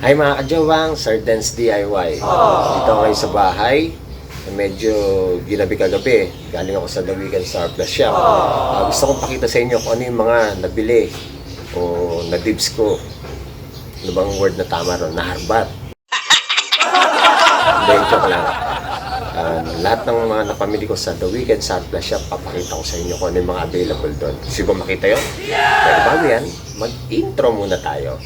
Hi mga kajawang, Sir Dance DIY. Dito ako ngayon sa bahay. Medyo ginabi kagabi. Galing ako sa The Weekend Surplus Shop. Gusto kong pakita sa inyo kung ano yung mga nabili o na-dibs ko. Ano bang word na tama ron? Naharbat. Hindi, joke lang. Lahat ng mga napamili ko sa The Weekend Surplus Shop, papakita ko sa inyo kung ano yung mga available doon. Gusto ba makita yun? Pero bago yan, mag-intro muna tayo.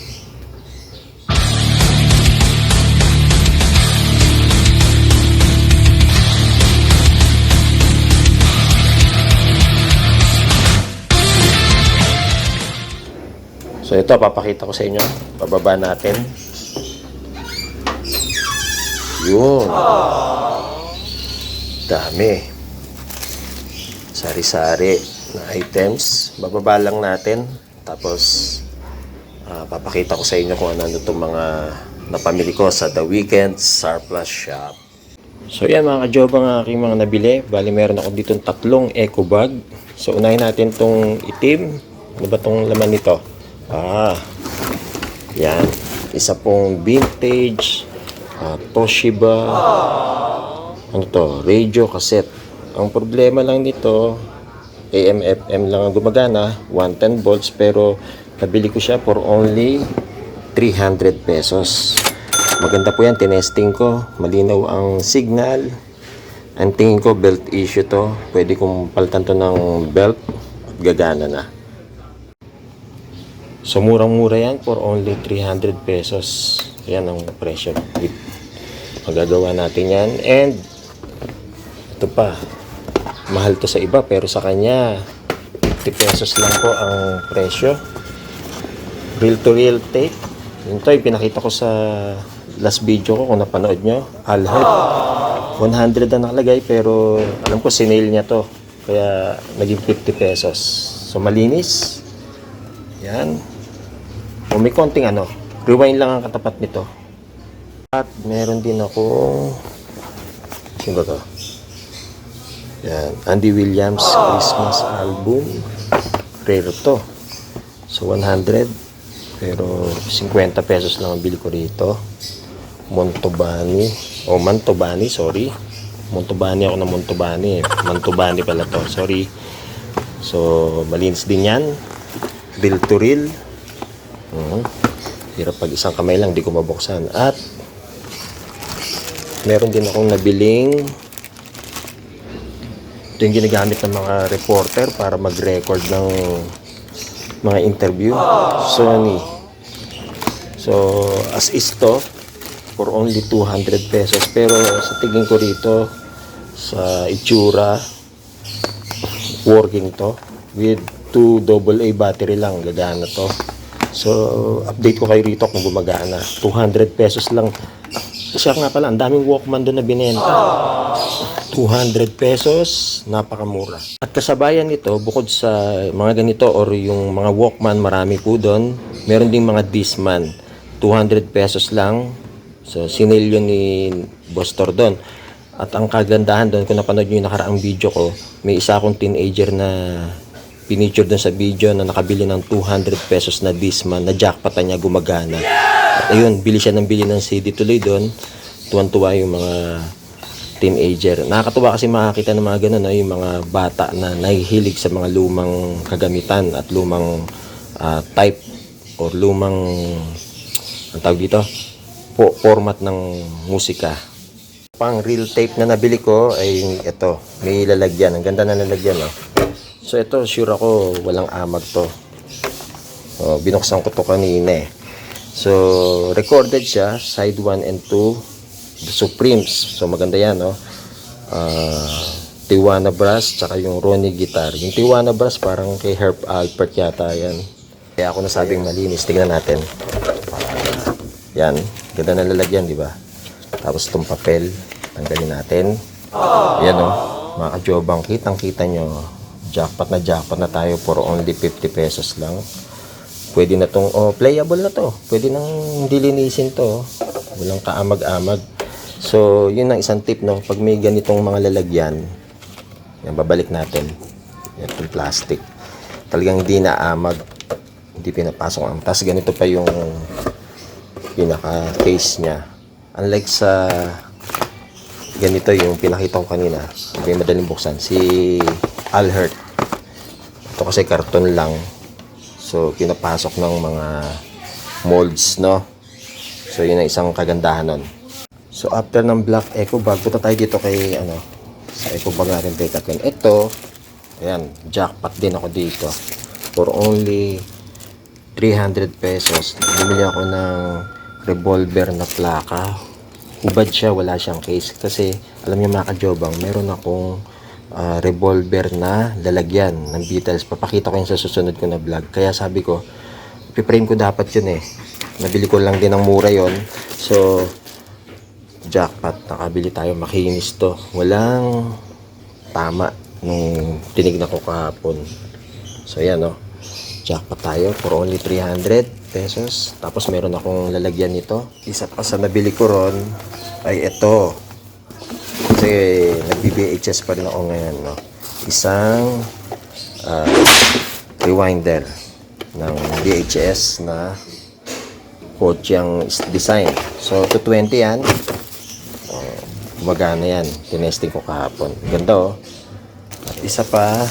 So ito, papakita ko sa inyo. Pababa natin. Yun. Dami. Sari-sari na items. Bababa lang natin. Tapos, papakita ko sa inyo kung ano itong mga napamili ko sa The Weekend Surplus Shop. So yan mga kajoba ng aking mga nabili. Bali meron ako dito 3 eco bag. So unahin natin itong itim. Ano ba itong laman nito? Yan. Isa pong vintage Toshiba ano to? Radio cassette. Ang problema lang nito, AM FM lang ang gumagana, 110 volts, pero nabili ko siya for only 300 pesos. Maganda po yan, tinesting ko. Malinaw ang signal. Ang tingin ko belt issue to. Pwede kong palitan to ng belt at gagana na. So murang-mura yan for only 300 pesos. Yan ang presyo. Magagawa natin yan. And ito pa, mahal to sa iba pero sa kanya 50 pesos lang po ang presyo. Reel to reel tape. Yun to, pinakita ko sa last video ko kung napanood nyo. Alhed 100 na nakalagay pero alam ko sinail niya to, kaya naging 50 pesos. So malinis yan. O may konting rewind lang ang katapat nito. At meron din akong sino ba to? Yan, Andy Williams Christmas album. Rare to. So 100 pero 50 pesos lang ang bili ko rito. Montobani sorry. Montobani ako ng Montobani. Montobani pala to, sorry. So malinis din yan. Reel to reel. Hirap pag isang kamay lang di ko mabuksan. At meron din akong nabiling, ito yung ginagamit ng mga reporter para mag-record ng mga interview. Sony. So as is to for only 200 pesos, pero sa tingin ko rito sa itsura working to with 2 AA battery lang, gagana to. So update ko kayo rito kung gumagana. 200 pesos lang. Siya nga pala, ang daming Walkman doon na binenta. 200 pesos, napakamura. At kasabayan nito, bukod sa mga ganito or yung mga Walkman, marami po doon. Meron ding mga Discman, 200 pesos lang. So sinail yun ni Boss Tor doon. At ang kagandahan doon, kung napanood nyo yung nakaraang video ko, may isa akong teenager na pinicture doon sa video na nakabili ng 200 pesos na Discman, na jackpotan niya, gumagana. At ayun, bili siya ng bili ng CD tuloy doon. Tuwan-tuwa yung mga teenager. Nakakatuwa kasi makakita ng mga ganun, yung mga bata na nahihilig sa mga lumang kagamitan at lumang type or lumang ang tawag dito, format ng musika. Pang reel tape na nabili ko ay ito, may lalagyan. Ang ganda na lalagyan, So ito, sure ako walang amag to. Binuksan ko to kanina So recorded siya, side 1 and 2, The Supremes. So maganda yan, Tijuana Brass, tsaka yung Ronnie guitar. Yung Tijuana Brass parang kay Herb Alpert yata yan. Kaya ako nasabing malinis. Tingnan natin. Yan, ganda na lalagyan, di ba? Tapos itong papel, tanggalin natin. Yan mga kajobang, kitang-kita nyo. Jackpot na tayo for only 50 pesos lang. Pwede na tong, playable na to. Pwede nang dilinisin to. Walang kaamag-amag. So, yun ang isang tip, Pag may ganitong mga lalagyan, yan, babalik natin. Yan, itong plastic. Talagang hindi na amag. Hindi pinapasok ang. Tapos ganito pa yung pinaka-case niya. Unlike sa ganito yung pinakita ko kanina, hindi madaling buksan, si Alhert. Ito kasi karton lang. So, pinapasok ng mga molds, no? So, yun ang isang kagandahan nun. So, after ng Black Eco Bag, punta tayo dito kay, sa Eco Bag natin, Decathlon. Ito, ayan, jackpot din ako dito. For only 300 pesos, bumili ako ng revolver na plaka. Hubad siya, wala siyang case. Kasi, alam niyo mga kajobang, meron akong revolver na lalagyan ng Beatles. Papakita ko yun sa susunod ko na vlog. Kaya sabi ko, ipiprame ko dapat yun eh. Nabili ko lang din ng mura yon. So, jackpot. Nakabili tayo. Makinis to. Walang tama nung tinignan ko kahapon. So, yan o. Jackpot tayo for only 300 pesos. Tapos, meron akong lalagyan nito. Isa pa sa nabili ko ron ay ito. Kasi, nagbi-VHS pa rin ako ngayon. No? Isang rewinder ng VHS na Kochang design. So, 220 yan. Gumagana yan. Tinesting ko kahapon. Ganda oh. At isa pa,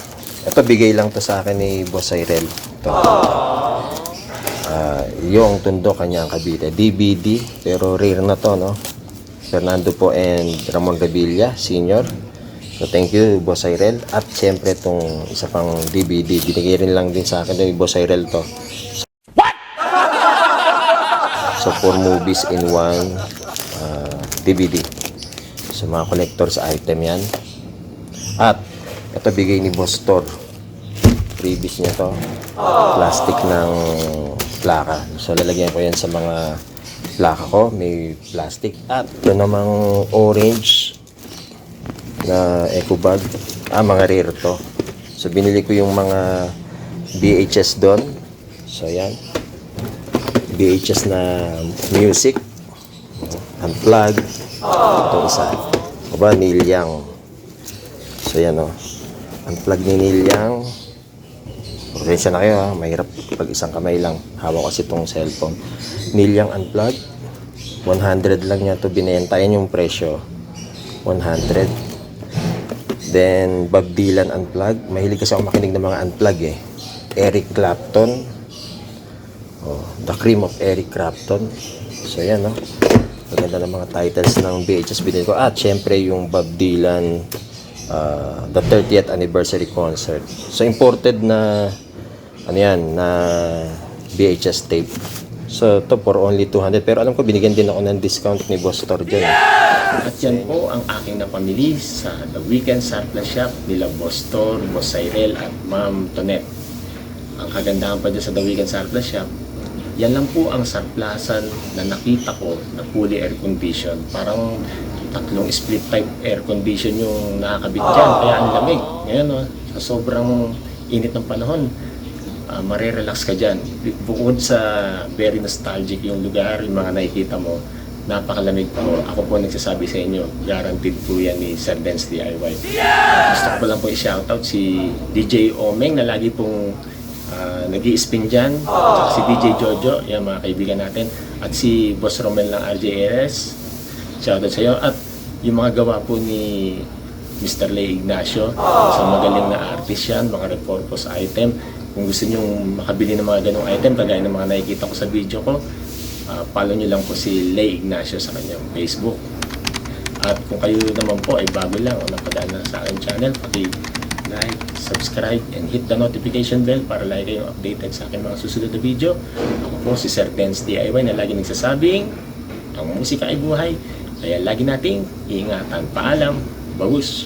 ito bigay lang to sa akin ni Boss Cyril. Ito. Yung tundo kanyang kabite. DVD, pero rare na to, no? Fernando po and Ramon Revilla, senior. So, thank you, Boss Cyril. At syempre, itong isa pang DVD. Binigay rin lang din sa akin ni Boss Cyril to. So, 4 movies in 1 DVD. So, mga collector's item yan. At, ito bigay ni Boss Thor. Previous niya to. Plastic ng plaka. So, lalagyan ko yan sa mga plaka ko. May plastic. At, ito namang orange na eco bag. Mga rare to. So, binili ko yung mga VHS doon. So, yan. VHS na music, unplug, itong isa, aba, Neil Young. So yan o, unplug ni Neil Young. Pasensya na kayo ha, mahirap pag isang kamay lang, hawak kasi itong cellphone. Neil Young unplug, 100 lang niya ito binenta, yan yung presyo, 100. Then Bob Dylan unplug, mahilig kasi ako makinig ng mga unplug eh. Eric Clapton, The Cream of Eric Clapton. So yan no. Maganda ng mga titles ng VHS binili ko. At syempre yung Bob Dylan the 30th anniversary concert. So imported na na VHS tape. So to for only 200. Pero alam ko binigyan din ako ng discount ni Boss Thor dyan. At yan po ang aking napamili sa The Weekend Surplus Shop nila Boss Thor, Boss Cyril at Ma'am Tonet. Ang kagandahan pa dyan sa The Weekend Surplus Shop, yan lang po ang surplusan na nakita ko na fully air condition. Parang 3 split type air condition yung nakakabit dyan. Kaya ang lamig. Ngayon, sa sobrang init ng panahon, marirelax ka dyan. Bukod sa very nostalgic yung lugar, yung mga nakikita mo, napakalamig po. Ako po nagsasabi sa inyo, guaranteed po yan ni Sir Benz DIY. Gusto ko lang po i-shoutout si DJ Omeng na lagi pong nag-i-spin dyan, at si DJ Jojo, yan mga kaibigan natin, at si Boss Romel ng RJRS, shoutout sa iyo, at yung mga gawa po ni Mr. Lay Ignacio, so magaling na artist yan, mga repurpose item. Kung gusto nyo makabili ng mga ganong item, kagaya ng mga nakikita ko sa video ko, follow nyo lang po si Lay Ignacio sa kanyang Facebook. At kung kayo naman po ay bago lang o napadaan na sa aking channel, like, subscribe, and hit the notification bell para lagi kayong updated sa aking mga susunod na video. Ako po si Sir Benz DIY na lagi nagsasabing, ang musika ay buhay, kaya lagi nating iingatan. Paalam, bagus!